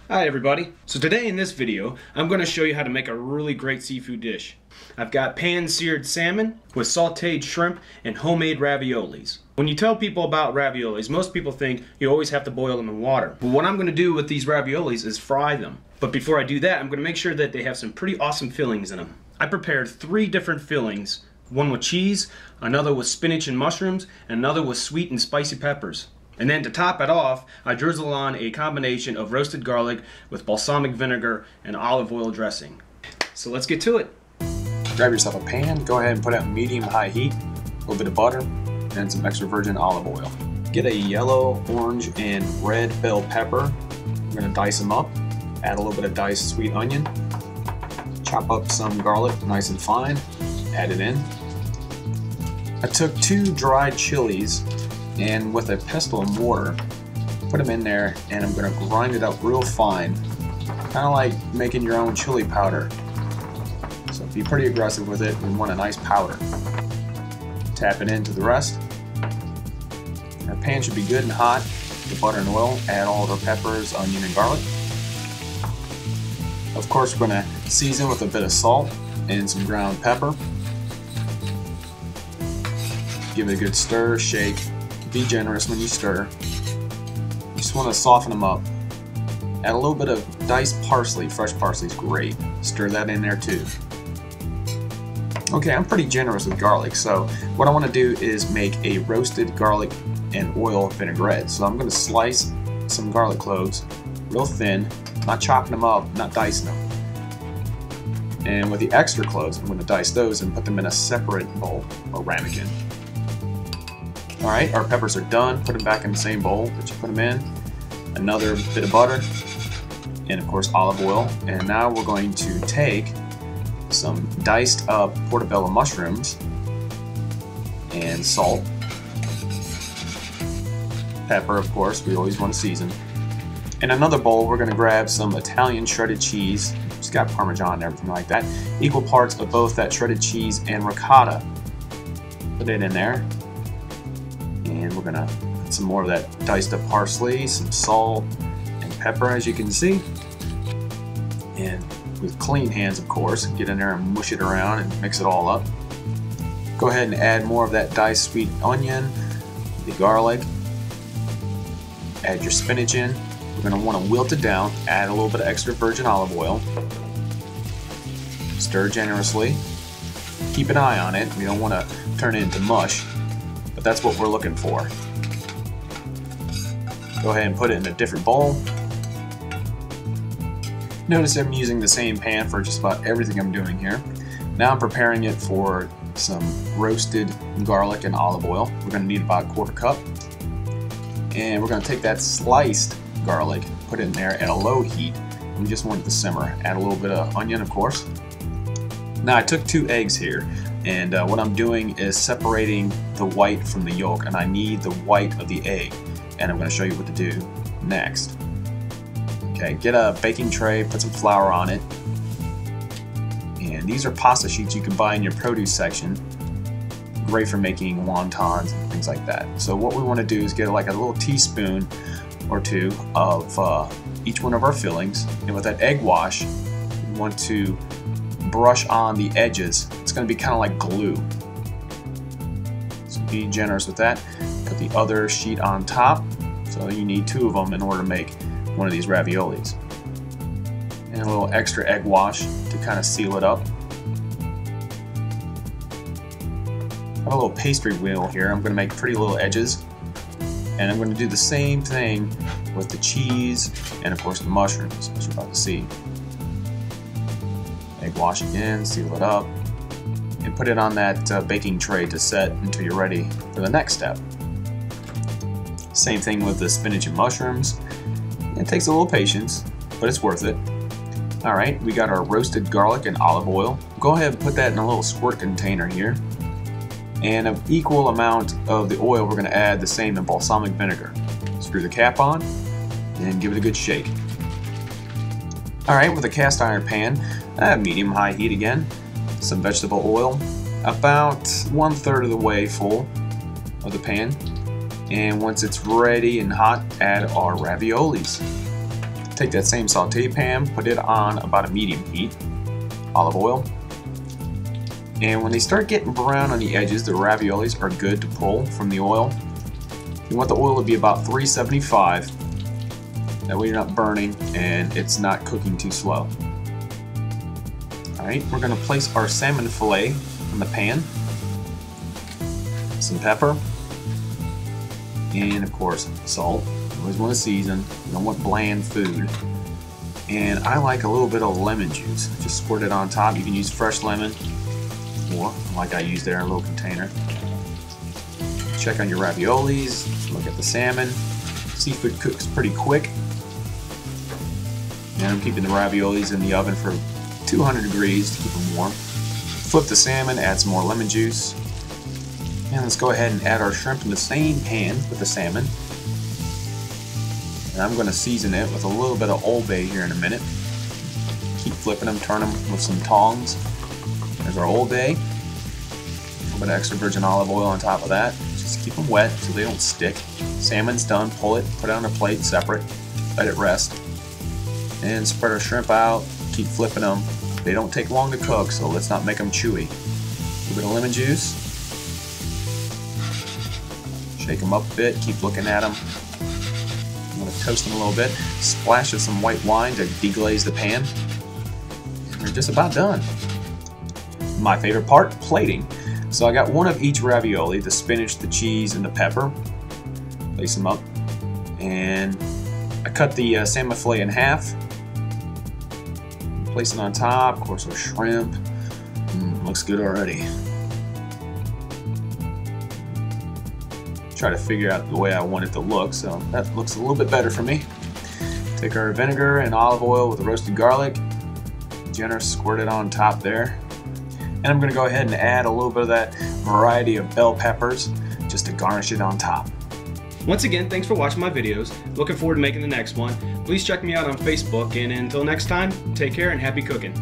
Hi everybody. So today in this video, I'm going to show you how to make a really great seafood dish. I've got pan-seared salmon with sauteed shrimp and homemade raviolis. When you tell people about raviolis, most people think you always have to boil them in water. But what I'm going to do with these raviolis is fry them. But before I do that, I'm going to make sure that they have some pretty awesome fillings in them. I prepared 3 different fillings. One with cheese, another with spinach and mushrooms, and another with sweet and spicy peppers. And then to top it off, I drizzle on a combination of roasted garlic with balsamic vinegar and olive oil dressing. So let's get to it. Grab yourself a pan, go ahead and put it on medium-high heat, a little bit of butter, and some extra virgin olive oil. Get a yellow, orange, and red bell pepper. We're going to dice them up. Add a little bit of diced sweet onion. Chop up some garlic nice and fine. Add it in. I took 2 dried chilies and with a pestle and mortar, put them in there, and I'm going to grind it up real fine, kind of like making your own chili powder. So be pretty aggressive with it. We want a nice powder. Tap it into the rest. Our pan should be good and hot. The butter and oil. Add all of our peppers, onion, and garlic. Of course, we're going to season with a bit of salt and some ground pepper. Give it a good stir, shake. Be generous when you stir. You just want to soften them up. Add a little bit of diced parsley. Fresh parsley is great. Stir that in there too. Okay, I'm pretty generous with garlic, so what I want to do is make a roasted garlic and oil vinaigrette. So I'm going to slice some garlic cloves real thin, not chopping them up, not dicing them. And with the extra cloves, I'm going to dice those and put them in a separate bowl or ramekin. Alright, our peppers are done. Put them back in the same bowl that you put them in. Another bit of butter, and of course olive oil. And now we're going to take some diced up portobello mushrooms and salt. Pepper, of course, we always want to season. In another bowl, we're going to grab some Italian shredded cheese. It's got Parmesan and everything like that. Equal parts of both that shredded cheese and ricotta. Put it in there. And we're gonna put some more of that diced up parsley, some salt and pepper, as you can see. And with clean hands, of course, get in there and mush it around and mix it all up. Go ahead and add more of that diced sweet onion, the garlic. Add your spinach in. We're gonna want to wilt it down. Add a little bit of extra virgin olive oil. Stir generously. Keep an eye on it. We don't want to turn it into mush. But that's what we're looking for. Go ahead and put it in a different bowl. Notice I'm using the same pan for just about everything I'm doing here. Now I'm preparing it for some roasted garlic and olive oil. We're going to need about a 1/4 cup. And we're going to take that sliced garlic, put it in there at a low heat. We just want it to simmer. Add a little bit of onion, of course. Now I took 2 eggs here. And what I'm doing is separating the white from the yolk, and I need the white of the egg. And I'm going to show you what to do next. Okay, get a baking tray, put some flour on it. And these are pasta sheets you can buy in your produce section. Great for making wontons and things like that. So what we want to do is get like a little teaspoon or 2 of each one of our fillings. And with that egg wash, we want to brush on the edges. It's going to be kind of like glue. So be generous with that. Put the other sheet on top. So you need 2 of them in order to make one of these raviolis. And a little extra egg wash to kind of seal it up. I have a little pastry wheel here. I'm going to make pretty little edges. And I'm going to do the same thing with the cheese and of course the mushrooms, as you're about to see. Egg wash again, seal it up, and put it on that baking tray to set until you're ready for the next step. Same thing with the spinach and mushrooms. It takes a little patience, but it's worth it. Alright, we got our roasted garlic and olive oil. Go ahead and put that in a little squirt container here. And an equal amount of the oil, we're going to add the same in balsamic vinegar. Screw the cap on and give it a good shake. Alright, with a cast iron pan, medium-high heat again, some vegetable oil, about 1/3 of the way full of the pan. And once it's ready and hot, add our raviolis. Take that same saute pan, put it on about a medium heat, olive oil. And when they start getting brown on the edges, the raviolis are good to pull from the oil. You want the oil to be about 375. That way you're not burning and it's not cooking too slow. Alright, we're going to place our salmon fillet in the pan. Some pepper. And of course, salt. You always want to season. You don't want bland food. And I like a little bit of lemon juice. Just squirt it on top. You can use fresh lemon, or like I use there in a little container. Check on your raviolis. Look at the salmon. Seafood cooks pretty quick. And I'm keeping the raviolis in the oven for 200 degrees to keep them warm. Flip the salmon, add some more lemon juice. And let's go ahead and add our shrimp in the same pan with the salmon. And I'm going to season it with a little bit of Old Bay here in a minute. Keep flipping them, turn them with some tongs. There's our Old Bay. A little bit of extra virgin olive oil on top of that. Just keep them wet so they don't stick. Salmon's done, pull it, put it on a plate separate, let it rest. And spread our shrimp out, keep flipping them. They don't take long to cook, so let's not make them chewy. A little bit of lemon juice. Shake them up a bit, keep looking at them. I'm going to toast them a little bit. Splash of some white wine to deglaze the pan. And we're just about done. My favorite part, plating. So I got one of each ravioli, the spinach, the cheese, and the pepper. Place them up. And I cut the salmon fillet in half. Place it on top, of course, our shrimp. Looks good already. Try to figure out the way I want it to look, so that looks a little bit better for me. Take our vinegar and olive oil with the roasted garlic. Generous, squirt it on top there. And I'm going to go ahead and add a little bit of that variety of bell peppers just to garnish it on top. Once again, thanks for watching my videos. Looking forward to making the next one. Please check me out on Facebook, and until next time, take care and happy cooking.